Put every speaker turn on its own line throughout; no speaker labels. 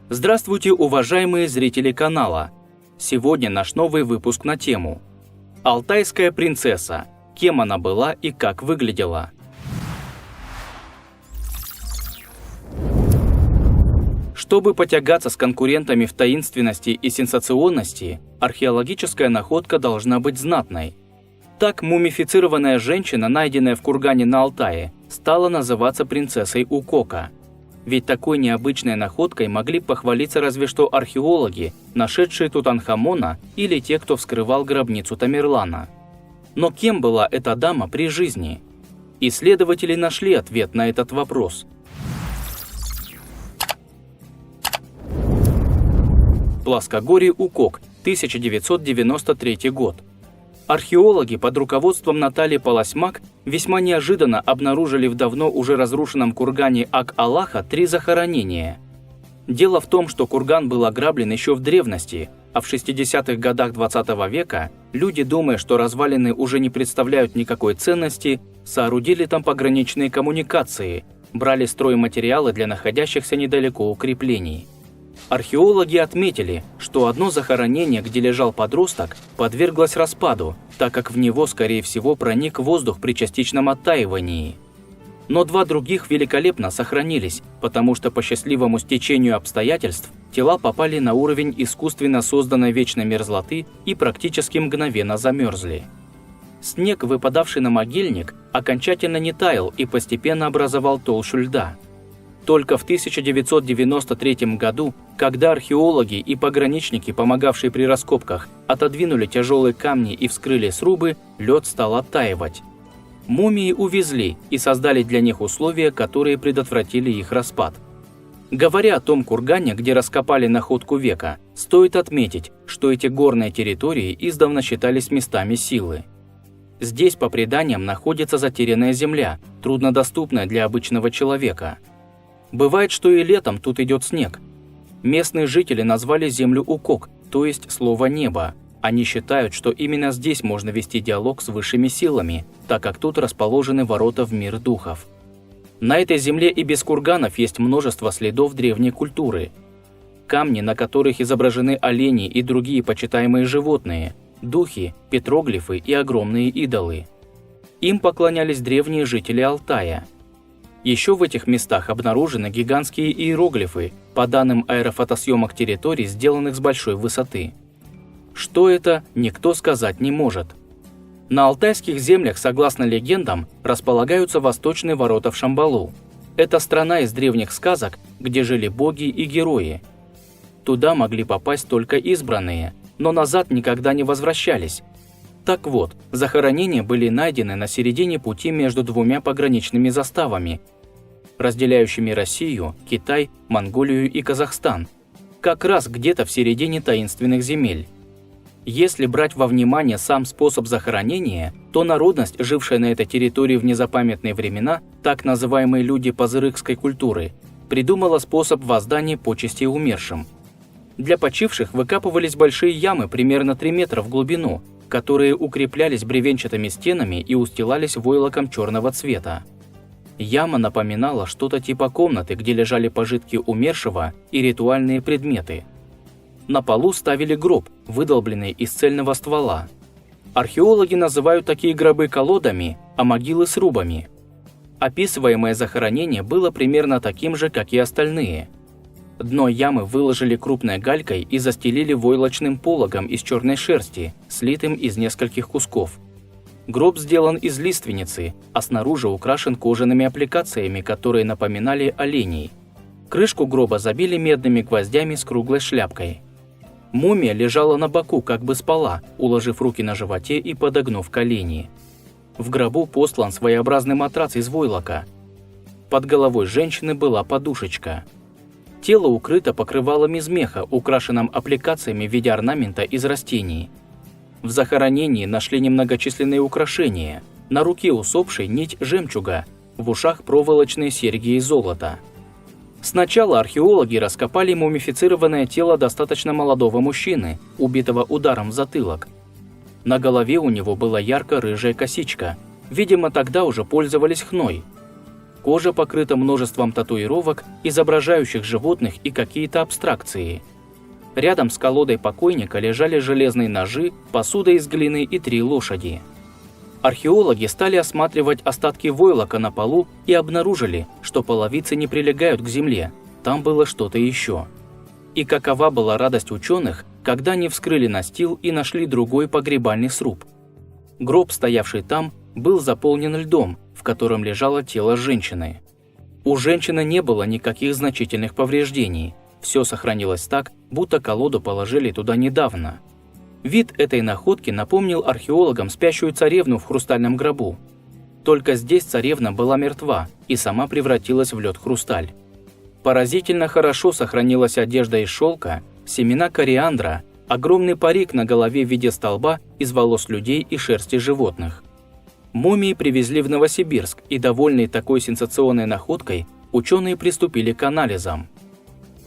Здравствуйте, уважаемые зрители канала! Сегодня наш новый выпуск на тему «Алтайская принцесса. Кем она была и как выглядела?». Чтобы потягаться с конкурентами в таинственности и сенсационности, археологическая находка должна быть знатной. Так мумифицированная женщина, найденная в кургане на Алтае, стала называться принцессой Укока. Ведь такой необычной находкой могли похвалиться разве что археологи, нашедшие Тутанхамона, или те, кто вскрывал гробницу Тамерлана. Но кем была эта дама при жизни? Исследователи нашли ответ на этот вопрос. Плоскогорье Укок, 1993 год. Археологи под руководством Натальи Полосмак весьма неожиданно обнаружили в давно уже разрушенном кургане Ак-Алаха 3 захоронения. Дело в том, что курган был ограблен еще в древности, а в 60-х годах 20 века люди, думая, что развалины уже не представляют никакой ценности, соорудили там пограничные коммуникации, брали стройматериалы для находящихся недалеко укреплений. Археологи отметили, что одно захоронение, где лежал подросток, подверглось распаду, так как в него, скорее всего, проник воздух при частичном оттаивании. Но 2 других великолепно сохранились, потому что по счастливому стечению обстоятельств тела попали на уровень искусственно созданной вечной мерзлоты и практически мгновенно замерзли. Снег, выпадавший на могильник, окончательно не таял и постепенно образовал толщу льда. Только в 1993 году, когда археологи и пограничники, помогавшие при раскопках, отодвинули тяжелые камни и вскрыли срубы, лед стал оттаивать. Мумии увезли и создали для них условия, которые предотвратили их распад. Говоря о том кургане, где раскопали находку века, стоит отметить, что эти горные территории издавна считались местами силы. Здесь, по преданиям, находится затерянная земля, труднодоступная для обычного человека. Бывает, что и летом тут идет снег. Местные жители назвали землю Укок, то есть слово «небо». Они считают, что именно здесь можно вести диалог с высшими силами, так как тут расположены ворота в мир духов. На этой земле и без курганов есть множество следов древней культуры. Камни, на которых изображены олени и другие почитаемые животные, духи, петроглифы и огромные идолы. Им поклонялись древние жители Алтая. Еще в этих местах обнаружены гигантские иероглифы, по данным аэрофотосъемок территорий, сделанных с большой высоты. Что это, никто сказать не может. На алтайских землях, согласно легендам, располагаются восточные ворота в Шамбалу. Это страна из древних сказок, где жили боги и герои. Туда могли попасть только избранные, но назад никогда не возвращались. Так вот, захоронения были найдены на середине пути между 2 пограничными заставами, разделяющими Россию, Китай, Монголию и Казахстан, как раз где-то в середине таинственных земель. Если брать во внимание сам способ захоронения, то народность, жившая на этой территории в незапамятные времена, так называемые люди пазырыкской культуры, придумала способ воздания почестей умершим. Для почивших выкапывались большие ямы примерно 3 метра в глубину, которые укреплялись бревенчатыми стенами и устилались войлоком черного цвета. Яма напоминала что-то типа комнаты, где лежали пожитки умершего и ритуальные предметы. На полу ставили гроб, выдолбленный из цельного ствола. Археологи называют такие гробы колодами, а могилы срубами. Описываемое захоронение было примерно таким же, как и остальные. Дно ямы выложили крупной галькой и застелили войлочным пологом из черной шерсти, слитым из нескольких кусков. Гроб сделан из лиственницы, а снаружи украшен кожаными аппликациями, которые напоминали оленей. Крышку гроба забили медными гвоздями с круглой шляпкой. Мумия лежала на боку, как бы спала, уложив руки на животе и подогнув колени. В гробу постлан своеобразный матрац из войлока. Под головой женщины была подушечка. Тело укрыто покрывалом из меха, украшенным аппликациями в виде орнамента из растений. В захоронении нашли немногочисленные украшения. На руке усопшей нить жемчуга, в ушах проволочные серьги из золота. Сначала археологи раскопали мумифицированное тело достаточно молодого мужчины, убитого ударом в затылок. На голове у него была ярко-рыжая косичка. Видимо, тогда уже пользовались хной. Кожа покрыта множеством татуировок, изображающих животных и какие-то абстракции. Рядом с колодой покойника лежали железные ножи, посуда из глины и 3 лошади. Археологи стали осматривать остатки войлока на полу и обнаружили, что половицы не прилегают к земле, там было что-то еще. И какова была радость ученых, когда они вскрыли настил и нашли другой погребальный сруб. Гроб, стоявший там, был заполнен льдом, в котором лежало тело женщины. У женщины не было никаких значительных повреждений, все сохранилось так, будто колоду положили туда недавно. Вид этой находки напомнил археологам спящую царевну в хрустальном гробу. Только здесь царевна была мертва и сама превратилась в лед-хрусталь. Поразительно хорошо сохранилась одежда из шелка, семена кориандра, огромный парик на голове в виде столба из волос людей и шерсти животных. Мумии привезли в Новосибирск, и, довольные такой сенсационной находкой, ученые приступили к анализам.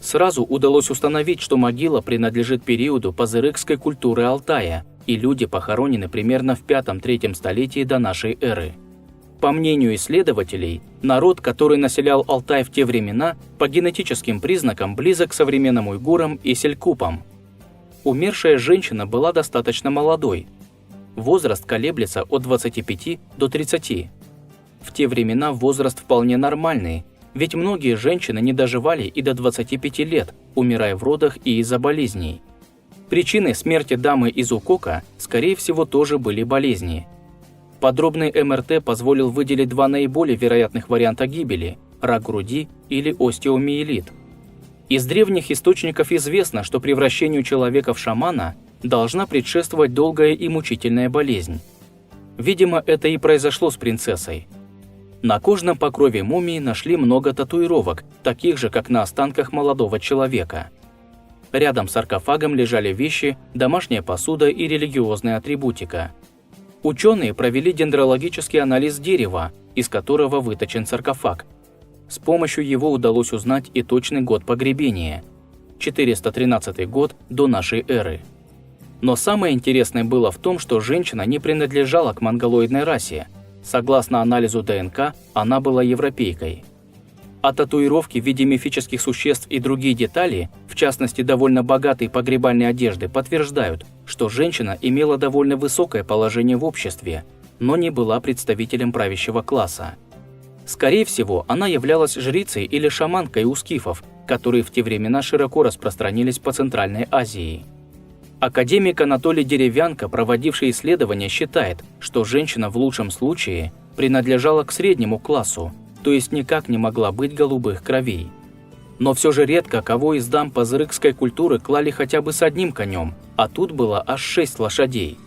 Сразу удалось установить, что могила принадлежит периоду пазырыкской культуры Алтая, и люди похоронены примерно в 5-3 столетии до нашей эры. По мнению исследователей, народ, который населял Алтай в те времена, по генетическим признакам близок к современным уйгурам и селькупам. Умершая женщина была достаточно молодой. Возраст колеблется от 25 до 30. В те времена возраст вполне нормальный, ведь многие женщины не доживали и до 25 лет, умирая в родах и из-за болезней. Причиной смерти дамы из Укока, скорее всего, тоже были болезни. Подробный МРТ позволил выделить 2 наиболее вероятных варианта гибели – рак груди или остеомиелит. Из древних источников известно, что превращению человека в шамана должна предшествовать долгая и мучительная болезнь. Видимо, это и произошло с принцессой. На кожном покрове мумии нашли много татуировок, таких же, как на останках молодого человека. Рядом с саркофагом лежали вещи, домашняя посуда и религиозная атрибутика. Ученые провели дендрологический анализ дерева, из которого выточен саркофаг. С помощью его удалось узнать и точный год погребения – 413 год до нашей эры. Но самое интересное было в том, что женщина не принадлежала к монголоидной расе. Согласно анализу ДНК, она была европейкой. А татуировки в виде мифических существ и другие детали, в частности довольно богатой погребальной одежды, подтверждают, что женщина имела довольно высокое положение в обществе, но не была представителем правящего класса. Скорее всего, она являлась жрицей или шаманкой у скифов, которые в те времена широко распространились по Центральной Азии. Академик Анатолий Деревянко, проводивший исследования, считает, что женщина в лучшем случае принадлежала к среднему классу, то есть никак не могла быть голубых кровей. Но все же редко кого из дам пазырыкской культуры клали хотя бы с 1 конем, а тут было аж 6 лошадей.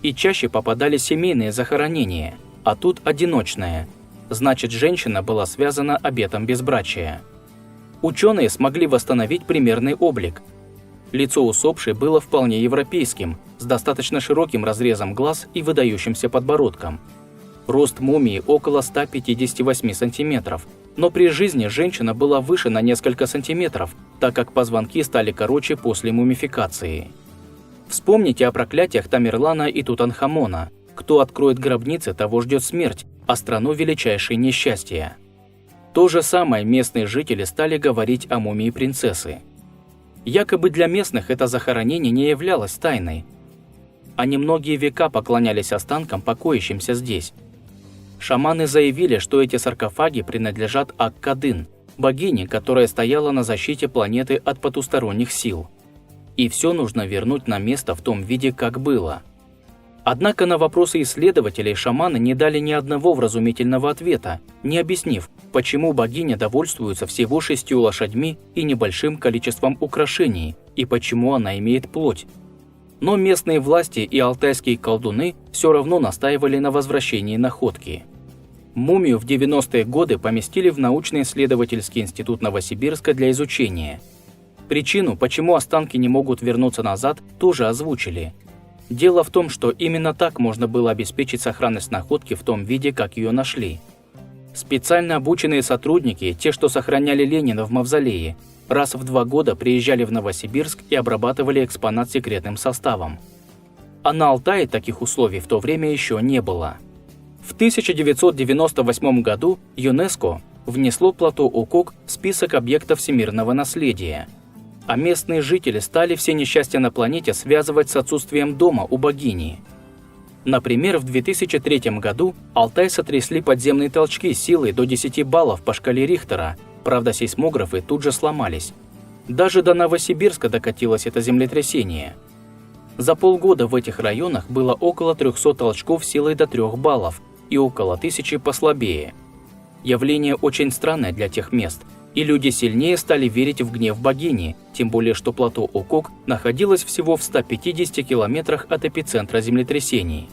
И чаще попадали семейные захоронения, а тут одиночное. Значит, женщина была связана обетом безбрачия. Ученые смогли восстановить примерный облик. Лицо усопшей было вполне европейским, с достаточно широким разрезом глаз и выдающимся подбородком. Рост мумии около 158 сантиметров, но при жизни женщина была выше на несколько сантиметров, так как позвонки стали короче после мумификации. Вспомните о проклятиях Тамерлана и Тутанхамона. Кто откроет гробницы, того ждет смерть, а страну величайшее несчастье. То же самое местные жители стали говорить о мумии принцессы. Якобы для местных это захоронение не являлось тайной. Они многие века поклонялись останкам, покоящимся здесь. Шаманы заявили, что эти саркофаги принадлежат Ак-Кадын, богине, которая стояла на защите планеты от потусторонних сил. И все нужно вернуть на место в том виде, как было. Однако на вопросы исследователей шаманы не дали ни одного вразумительного ответа, не объяснив, почему богиня довольствуется всего 6 лошадьми и небольшим количеством украшений, и почему она имеет плоть. Но местные власти и алтайские колдуны все равно настаивали на возвращении находки. Мумию в 90-е годы поместили в научно-исследовательский институт Новосибирска для изучения. Причину, почему останки не могут вернуться назад, тоже озвучили. Дело в том, что именно так можно было обеспечить сохранность находки в том виде, как ее нашли. Специально обученные сотрудники, те, что сохраняли Ленина в мавзолее, раз в 2 года приезжали в Новосибирск и обрабатывали экспонат секретным составом. А на Алтае таких условий в то время еще не было. В 1998 году ЮНЕСКО внесло плато Укок в список объектов всемирного наследия, а местные жители стали все несчастья на планете связывать с отсутствием дома у богини. Например, в 2003 году Алтай сотрясли подземные толчки силой до 10 баллов по шкале Рихтера, правда сейсмографы тут же сломались. Даже до Новосибирска докатилось это землетрясение. За полгода в этих районах было около 300 толчков силой до 3 баллов и около 1000 послабее. Явление очень странное для тех мест, и люди сильнее стали верить в гнев богини, тем более что плато Укок находилось всего в 150 километрах от эпицентра землетрясений.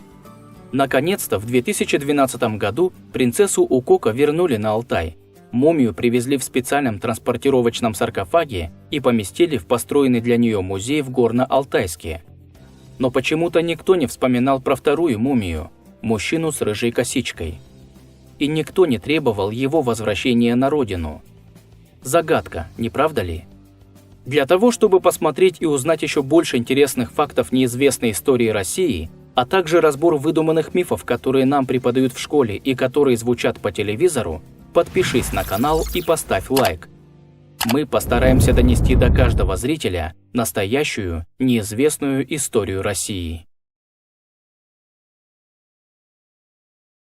Наконец-то в 2012 году принцессу Укока вернули на Алтай. Мумию привезли в специальном транспортировочном саркофаге и поместили в построенный для нее музей в Горно-Алтайске. Но почему-то никто не вспоминал про вторую мумию – мужчину с рыжей косичкой. И никто не требовал его возвращения на родину. Загадка, не правда ли? Для того, чтобы посмотреть и узнать еще больше интересных фактов неизвестной истории России, а также разбор выдуманных мифов, которые нам преподают в школе и которые звучат по телевизору, подпишись на канал и поставь лайк. Мы постараемся донести до каждого зрителя настоящую, неизвестную историю России.